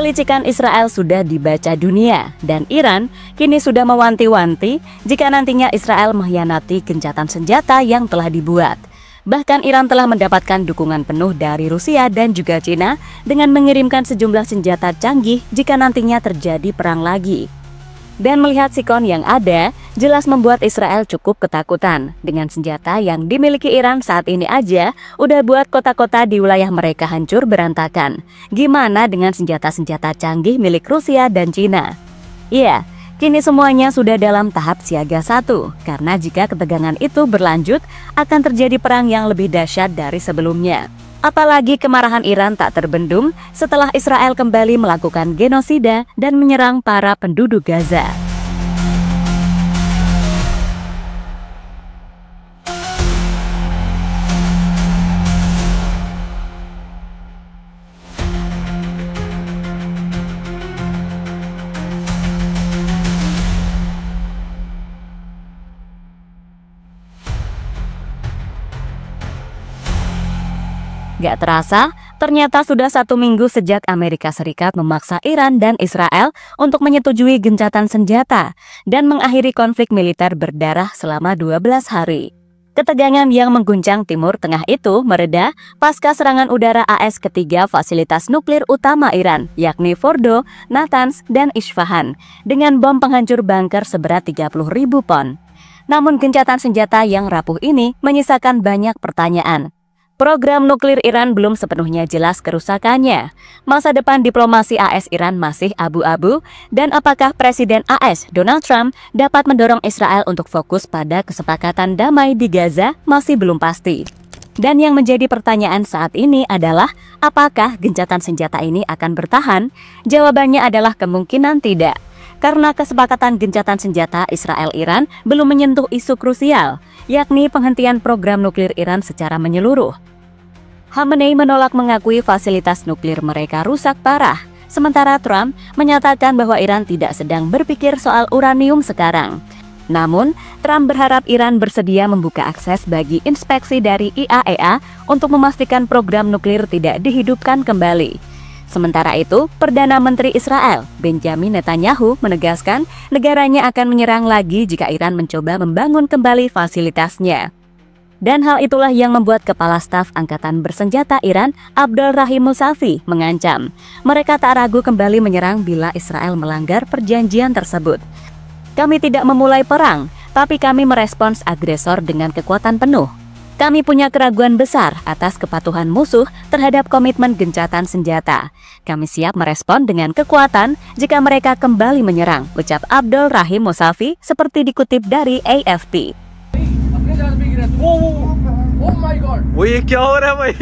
Kelicikan Israel sudah dibaca dunia, dan Iran kini sudah mewanti-wanti jika nantinya Israel mengkhianati gencatan senjata yang telah dibuat. Bahkan Iran telah mendapatkan dukungan penuh dari Rusia dan juga Cina dengan mengirimkan sejumlah senjata canggih jika nantinya terjadi perang lagi. Dan melihat sikon yang ada, jelas membuat Israel cukup ketakutan. Dengan senjata yang dimiliki Iran saat ini aja, udah buat kota-kota di wilayah mereka hancur berantakan. Gimana dengan senjata-senjata canggih milik Rusia dan Cina? Iya, kini semuanya sudah dalam tahap siaga 1, karena jika ketegangan itu berlanjut, akan terjadi perang yang lebih dahsyat dari sebelumnya. Apalagi kemarahan Iran tak terbendung setelah Israel kembali melakukan genosida dan menyerang para penduduk Gaza. Gak terasa, ternyata sudah 1 minggu sejak Amerika Serikat memaksa Iran dan Israel untuk menyetujui gencatan senjata dan mengakhiri konflik militer berdarah selama 12 hari. Ketegangan yang mengguncang Timur Tengah itu mereda pasca serangan udara AS ketiga fasilitas nuklir utama Iran, yakni Fordo, Natanz, dan Isfahan, dengan bom penghancur bunker seberat 30.000 pon. Namun gencatan senjata yang rapuh ini menyisakan banyak pertanyaan. Program nuklir Iran belum sepenuhnya jelas kerusakannya. Masa depan diplomasi AS Iran masih abu-abu, dan apakah Presiden AS Donald Trump dapat mendorong Israel untuk fokus pada kesepakatan damai di Gaza masih belum pasti. Dan yang menjadi pertanyaan saat ini adalah, apakah gencatan senjata ini akan bertahan? Jawabannya adalah kemungkinan tidak. Karena kesepakatan gencatan senjata Israel-Iran belum menyentuh isu krusial, yakni penghentian program nuklir Iran secara menyeluruh. Khamenei menolak mengakui fasilitas nuklir mereka rusak parah, sementara Trump menyatakan bahwa Iran tidak sedang berpikir soal uranium sekarang. Namun, Trump berharap Iran bersedia membuka akses bagi inspeksi dari IAEA untuk memastikan program nuklir tidak dihidupkan kembali. Sementara itu, Perdana Menteri Israel, Benjamin Netanyahu, menegaskan negaranya akan menyerang lagi jika Iran mencoba membangun kembali fasilitasnya. Dan hal itulah yang membuat Kepala Staf Angkatan Bersenjata Iran, Abdul Rahim Musavi, mengancam mereka tak ragu kembali menyerang bila Israel melanggar perjanjian tersebut. Kami tidak memulai perang, tapi kami merespons agresor dengan kekuatan penuh. Kami punya keraguan besar atas kepatuhan musuh terhadap komitmen gencatan senjata. Kami siap merespon dengan kekuatan jika mereka kembali menyerang, ucap Abdul Rahim Musavi seperti dikutip dari AFP. Oh my God! वो ये क्या हो रहा है भाई?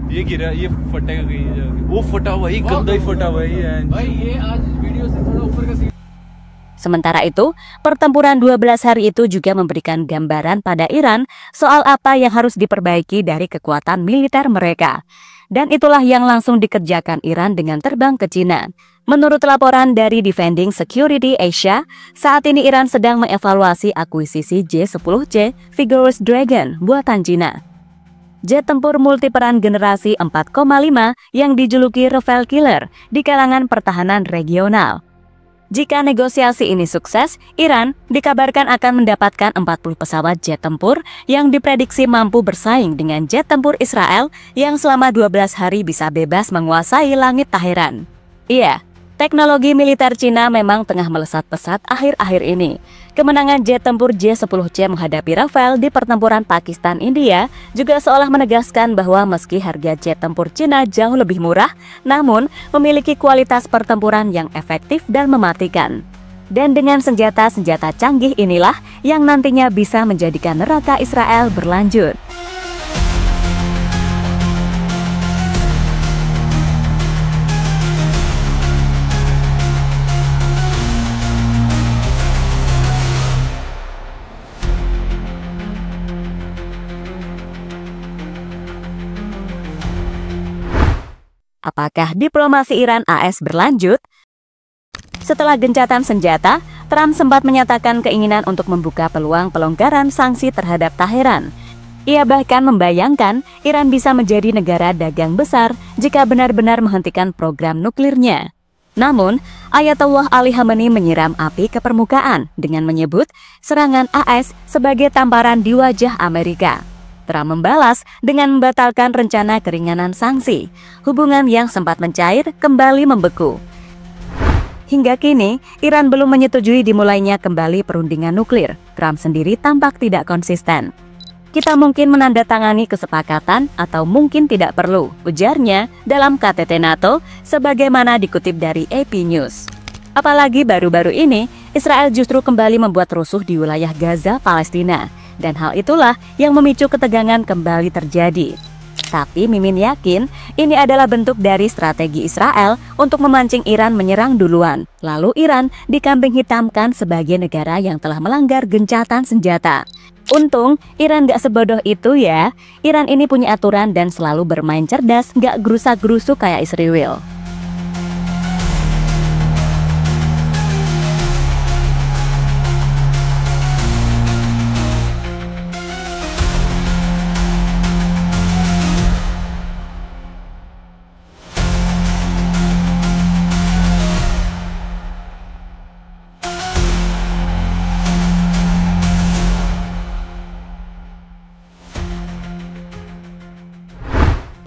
ये गिरा, ये फटेगा कहीं जाके। वो फटा भाई, गंदा ही फटा भाई। भाई ये आज वीडियो से थोड़ा ऊपर का scene. Sementara itu, pertempuran 12 hari itu juga memberikan gambaran pada Iran soal apa yang harus diperbaiki dari kekuatan militer mereka. Dan itulah yang langsung dikerjakan Iran dengan terbang ke Cina. Menurut laporan dari Defending Security Asia, saat ini Iran sedang mengevaluasi akuisisi J-10C Vigorous Dragon buatan Cina. Jet tempur multiperan generasi 4,5 yang dijuluki Rafale Killer di kalangan pertahanan regional. Jika negosiasi ini sukses, Iran dikabarkan akan mendapatkan 40 pesawat jet tempur yang diprediksi mampu bersaing dengan jet tempur Israel yang selama 12 hari bisa bebas menguasai langit Teheran. Iya, teknologi militer Cina memang tengah melesat pesat akhir-akhir ini. Kemenangan jet tempur J-10C menghadapi Rafale di pertempuran Pakistan-India juga seolah menegaskan bahwa meski harga jet tempur Cina jauh lebih murah, namun memiliki kualitas pertempuran yang efektif dan mematikan. Dan dengan senjata-senjata canggih inilah yang nantinya bisa menjadikan neraka Israel berlanjut. Apakah diplomasi Iran AS berlanjut? Setelah gencatan senjata, Trump sempat menyatakan keinginan untuk membuka peluang pelonggaran sanksi terhadap Teheran. Ia bahkan membayangkan Iran bisa menjadi negara dagang besar jika benar-benar menghentikan program nuklirnya. Namun, Ayatollah Ali Khamenei menyiram api ke permukaan dengan menyebut serangan AS sebagai tamparan di wajah Amerika. Trump membalas dengan membatalkan rencana keringanan sanksi. Hubungan yang sempat mencair kembali membeku. Hingga kini, Iran belum menyetujui dimulainya kembali perundingan nuklir. Trump sendiri tampak tidak konsisten. Kita mungkin menandatangani kesepakatan atau mungkin tidak perlu, ujarnya dalam KTT NATO sebagaimana dikutip dari AP News. Apalagi baru-baru ini, Israel justru kembali membuat rusuh di wilayah Gaza, Palestina. Dan hal itulah yang memicu ketegangan kembali terjadi. Tapi Mimin yakin ini adalah bentuk dari strategi Israel untuk memancing Iran menyerang duluan. Lalu Iran dikambing hitamkan sebagai negara yang telah melanggar gencatan senjata. Untung Iran gak sebodoh itu ya. Iran ini punya aturan dan selalu bermain cerdas, gak gerusak-gerusuk kayak Israel.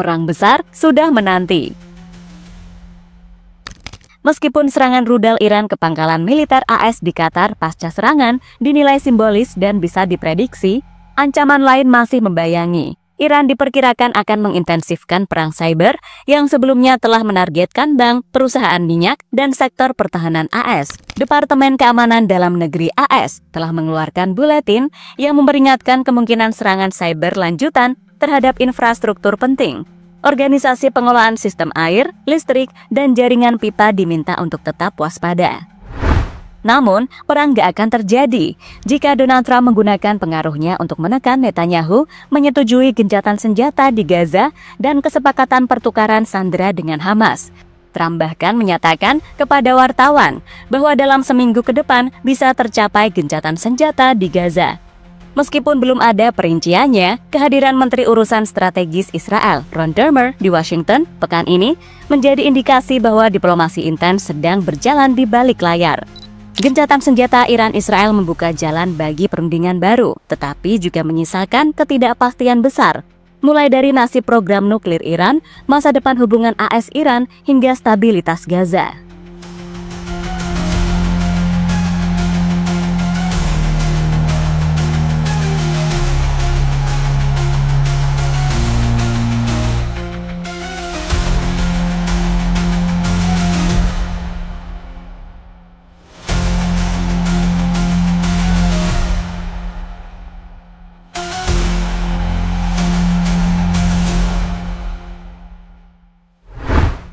Perang besar sudah menanti. Meskipun serangan rudal Iran ke pangkalan militer AS di Qatar pasca serangan dinilai simbolis dan bisa diprediksi, ancaman lain masih membayangi. Iran diperkirakan akan mengintensifkan perang cyber yang sebelumnya telah menargetkan bank, perusahaan minyak, dan sektor pertahanan AS. Departemen Keamanan Dalam Negeri AS telah mengeluarkan buletin yang memperingatkan kemungkinan serangan cyber lanjutan terhadap infrastruktur penting. Organisasi pengelolaan sistem air, listrik, dan jaringan pipa diminta untuk tetap waspada. Namun, perang gak akan terjadi jika Donald Trump menggunakan pengaruhnya untuk menekan Netanyahu menyetujui gencatan senjata di Gaza dan kesepakatan pertukaran sandera dengan Hamas. Trump bahkan menyatakan kepada wartawan bahwa dalam seminggu ke depan bisa tercapai gencatan senjata di Gaza. Meskipun belum ada perinciannya, kehadiran Menteri Urusan Strategis Israel, Ron Dermer, di Washington pekan ini menjadi indikasi bahwa diplomasi intens sedang berjalan di balik layar. Gencatan senjata Iran-Israel membuka jalan bagi perundingan baru, tetapi juga menyisakan ketidakpastian besar, mulai dari nasib program nuklir Iran, masa depan hubungan AS-Iran, hingga stabilitas Gaza.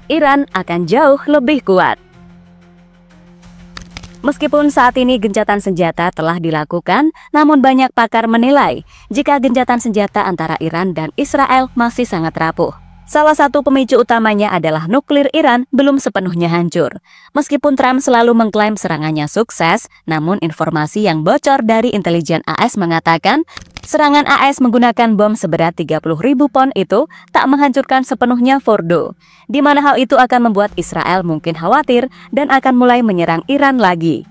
Iran akan jauh lebih kuat. Meskipun saat ini gencatan senjata telah dilakukan, namun banyak pakar menilai jika gencatan senjata antara Iran dan Israel masih sangat rapuh. Salah satu pemicu utamanya adalah nuklir Iran belum sepenuhnya hancur. Meskipun Trump selalu mengklaim serangannya sukses, namun informasi yang bocor dari intelijen AS mengatakan serangan AS menggunakan bom seberat 30.000 pon itu tak menghancurkan sepenuhnya Fordo, di mana hal itu akan membuat Israel mungkin khawatir dan akan mulai menyerang Iran lagi.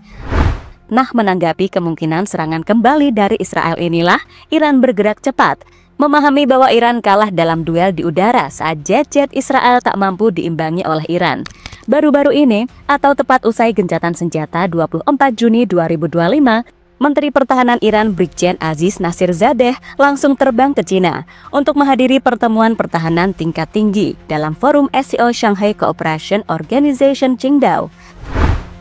Nah, menanggapi kemungkinan serangan kembali dari Israel inilah Iran bergerak cepat, memahami bahwa Iran kalah dalam duel di udara saat jet-jet Israel tak mampu diimbangi oleh Iran. Baru-baru ini, atau tepat usai gencatan senjata 24 Juni 2025, Menteri Pertahanan Iran Brigjen Aziz Nasirzadeh langsung terbang ke Cina untuk menghadiri pertemuan pertahanan tingkat tinggi dalam forum SCO Shanghai Cooperation Organization Qingdao.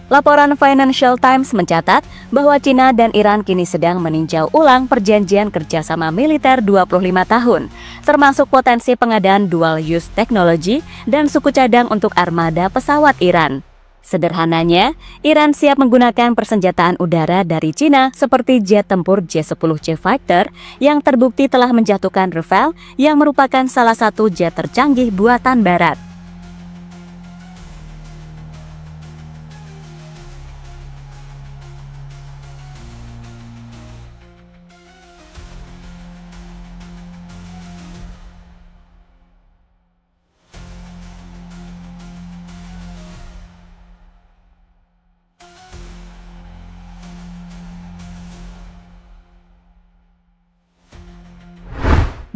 Laporan Financial Times mencatat bahwa Cina dan Iran kini sedang meninjau ulang perjanjian kerjasama militer 25 tahun, termasuk potensi pengadaan dual-use technology dan suku cadang untuk armada pesawat Iran. Sederhananya, Iran siap menggunakan persenjataan udara dari Cina seperti jet tempur J-10C Fighter yang terbukti telah menjatuhkan Rafale yang merupakan salah satu jet tercanggih buatan Barat.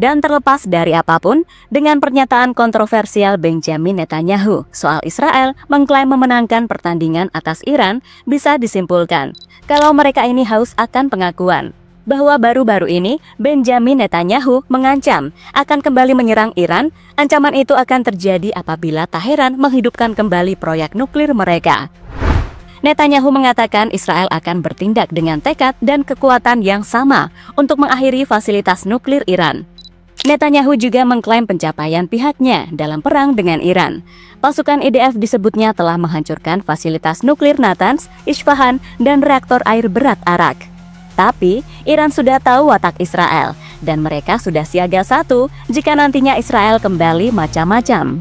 Dan terlepas dari apapun, dengan pernyataan kontroversial Benjamin Netanyahu soal Israel mengklaim memenangkan pertandingan atas Iran, bisa disimpulkan kalau mereka ini haus akan pengakuan bahwa baru-baru ini Benjamin Netanyahu mengancam akan kembali menyerang Iran. Ancaman itu akan terjadi apabila Teheran menghidupkan kembali proyek nuklir mereka. Netanyahu mengatakan Israel akan bertindak dengan tekad dan kekuatan yang sama untuk mengakhiri fasilitas nuklir Iran. Netanyahu juga mengklaim pencapaian pihaknya dalam perang dengan Iran. Pasukan IDF disebutnya telah menghancurkan fasilitas nuklir Natanz, Isfahan, dan reaktor air berat Arak. Tapi, Iran sudah tahu watak Israel, dan mereka sudah siaga satu jika nantinya Israel kembali macam-macam.